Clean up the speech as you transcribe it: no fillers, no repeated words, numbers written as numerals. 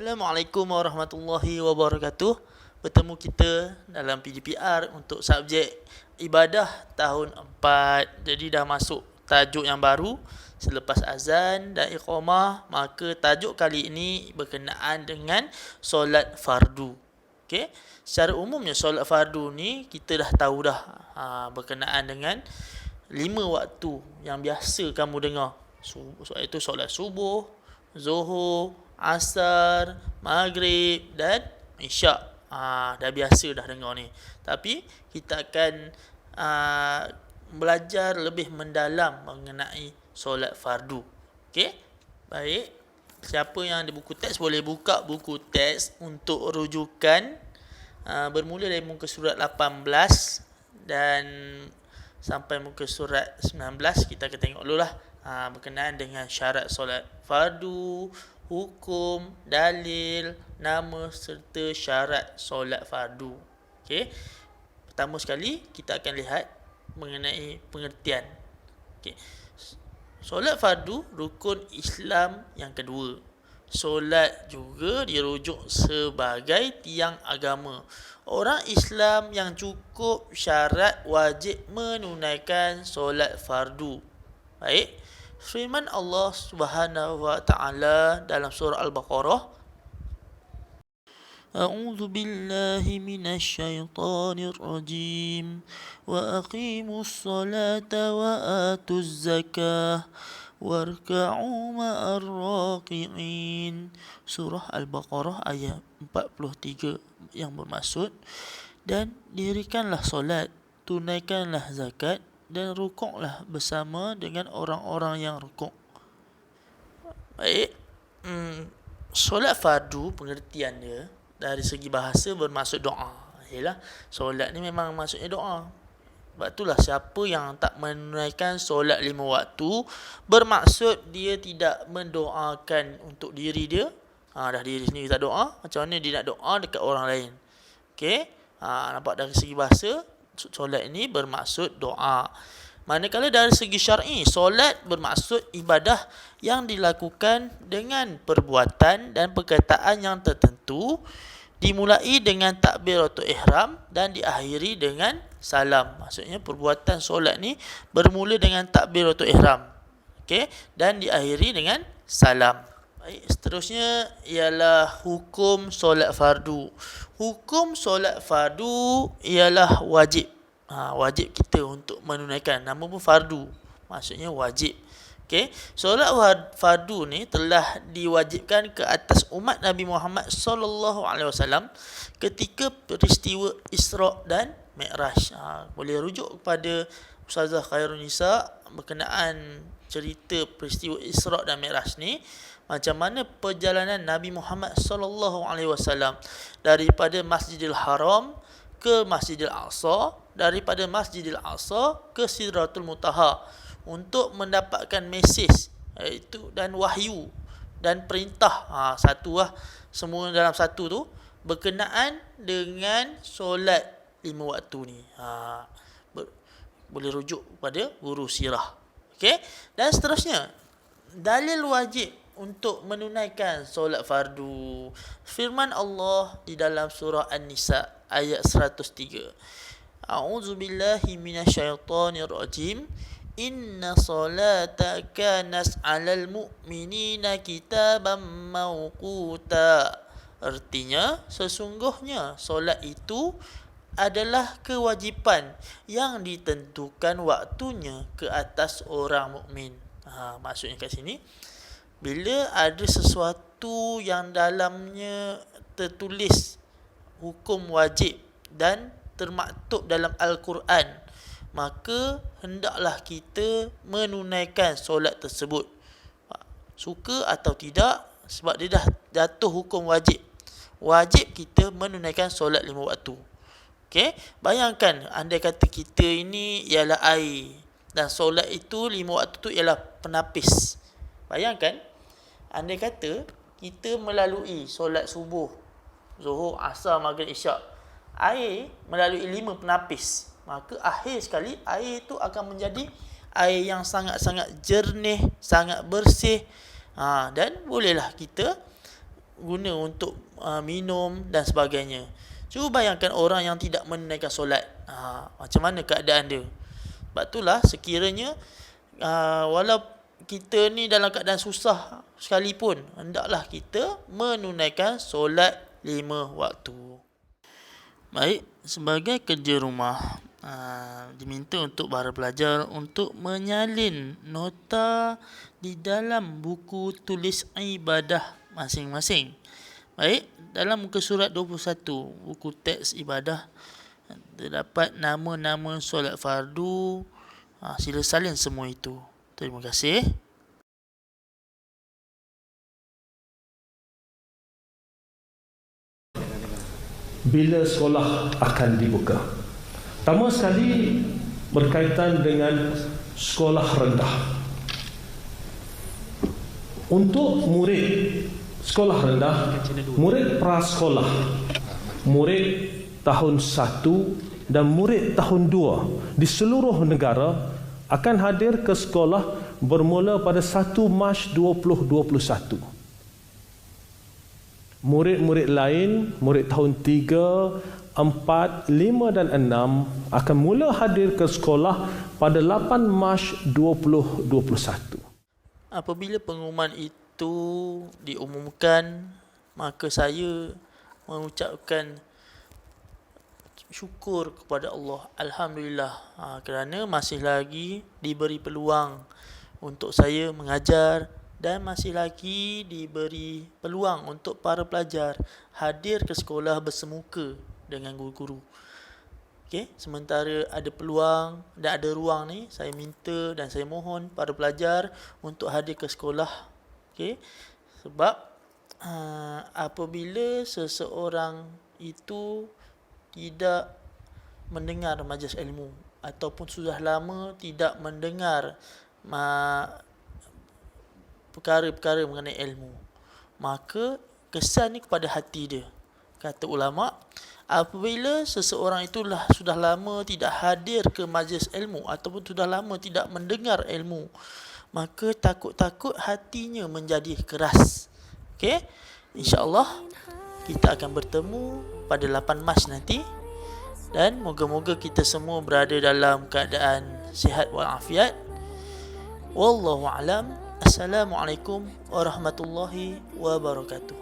Assalamualaikum warahmatullahi wabarakatuh. Bertemu kita dalam PGPR untuk subjek ibadah tahun 4. Jadi dah masuk tajuk yang baru selepas azan dan iqamah. Maka tajuk kali ini berkenaan dengan solat fardu. Okey. Secara umumnya solat fardu ni kita dah tahu dah, berkenaan dengan 5 waktu yang biasa kamu dengar. Iaitu solat subuh, Zuhur, Asar, Maghrib dan Isyak. Dah biasa dah dengar ni. Tapi kita akan belajar lebih mendalam mengenai solat fardu. Okey? Baik. Siapa yang ada buku teks boleh buka buku teks untuk rujukan, bermula dari muka surat 18 dan sampai muka surat 19. Kita akan tengok dulu lah berkenaan dengan syarat solat fardu, hukum, dalil, nama serta syarat solat fardu. Okey. Pertama sekali kita akan lihat mengenai pengertian. Okey. Solat fardu rukun Islam yang kedua. Solat juga dirujuk sebagai tiang agama. Orang Islam yang cukup syarat wajib menunaikan solat fardu. Baik. Firman Allah Subhanahu wa taala dalam surah Al-Baqarah, A'udzu billahi minasy syaithanir rajim. Wa aqimus salata wa atuz zakah warka'u ma'ar raqi'in. Surah Al-Baqarah ayat 43 yang bermaksud, dan dirikanlah solat, tunaikanlah zakat dan rukuklah bersama dengan orang-orang yang rukuk. Baik. Solat fardu pengertian dia dari segi bahasa bermaksud doa. Yalah, solat ni memang maksudnya doa. Sebab itulah siapa yang tak menunaikan solat 5 waktu bermaksud dia tidak mendoakan untuk diri dia. Dah diri sendiri tak doa, macam mana dia nak doa dekat orang lain? Okey. Nampak dari segi bahasa solat ini bermaksud doa. Manakala dari segi syar'i, solat bermaksud ibadah yang dilakukan dengan perbuatan dan perkataan yang tertentu, dimulai dengan takbiratul ihram dan diakhiri dengan salam. Maksudnya perbuatan solat ni bermula dengan takbiratul ihram, okey, dan diakhiri dengan salam. Baik, seterusnya ialah hukum solat fardu. Hukum solat fardu ialah wajib. Wajib kita untuk menunaikan. Nama pun fardu, maksudnya wajib. Okey, solat fardu ni telah diwajibkan ke atas umat Nabi Muhammad sallallahu alaihi wasallam ketika peristiwa Isra dan Mi'raj. Boleh rujuk kepada Ustazah Khairun Nisa berkenaan cerita peristiwa Isra dan Mi'raj ni, macam mana perjalanan Nabi Muhammad sallallahu alaihi wasallam daripada Masjidil Haram ke Masjidil Aqsa, daripada Masjidil Aqsa ke Sidratul Muntaha untuk mendapatkan mesej iaitu dan wahyu dan perintah. Satu lah, semua dalam satu tu berkenaan dengan solat 5 waktu ni. Boleh rujuk pada guru sirah. Okey, dan seterusnya dalil wajib untuk menunaikan solat fardu. Firman Allah di dalam surah An-Nisa ayat 103. A'udzu billahi minasyaitonir rajim. Inna salata kanat 'alal mu'minina kitaban mawquta. Artinya, sesungguhnya solat itu adalah kewajipan yang ditentukan waktunya ke atas orang mukmin. Maksudnya kat sini, bila ada sesuatu yang dalamnya tertulis hukum wajib dan termaktub dalam Al-Quran, maka hendaklah kita menunaikan solat tersebut. Suka atau tidak, sebab dia dah jatuh hukum wajib. Wajib kita menunaikan solat 5 waktu. Okey, bayangkan andai kata kita ini ialah air dan solat itu 5 waktu tu ialah penapis. Bayangkan andai kata kita melalui solat subuh, Zuhur, Asar, Maghrib, Isyak, air melalui 5 penapis, maka akhir sekali air itu akan menjadi air yang sangat-sangat jernih, sangat bersih, dan bolehlah kita guna untuk minum dan sebagainya. Cuba bayangkan orang yang tidak menunaikan solat, macam mana keadaan dia. Sebab itulah sekiranya walau kita ni dalam keadaan susah sekalipun, hendaklah kita menunaikan solat 5 waktu. Baik, sebagai kerja rumah, diminta untuk para pelajar untuk menyalin nota di dalam buku tulis ibadah masing-masing. Baik, dalam muka surat 21, buku teks ibadah, terdapat nama-nama solat fardu. Sila salin semua itu. Terima kasih. Bila sekolah akan dibuka? Pertama sekali berkaitan dengan sekolah rendah. Untuk murid sekolah rendah, murid prasekolah, murid tahun 1 dan murid tahun 2 di seluruh negara akan hadir ke sekolah bermula pada 1 Mac 2021. Murid-murid lain, murid tahun 3, 4, 5 dan 6 akan mula hadir ke sekolah pada 8 Mac 2021. Apabila pengumuman itu diumumkan, maka saya mengucapkan syukur kepada Allah. Alhamdulillah, kerana masih lagi diberi peluang untuk saya mengajar dan masih lagi diberi peluang untuk para pelajar hadir ke sekolah bersemuka dengan guru-guru. Okey, sementara ada peluang dan ada ruang ni, saya minta dan saya mohon para pelajar untuk hadir ke sekolah. Okey, sebab apabila seseorang itu tidak mendengar majlis ilmu ataupun sudah lama tidak mendengar perkara-perkara mengenai ilmu, maka kesan ni kepada hati dia. Kata ulama, apabila seseorang itulah sudah lama tidak hadir ke majlis ilmu ataupun sudah lama tidak mendengar ilmu, maka takut-takut hatinya menjadi keras. Okey, insya-Allah kita akan bertemu pada 8 Mac nanti, dan moga-moga kita semua berada dalam keadaan sihat walafiat. Wallahu a'lam. Assalamualaikum warahmatullahi wabarakatuh.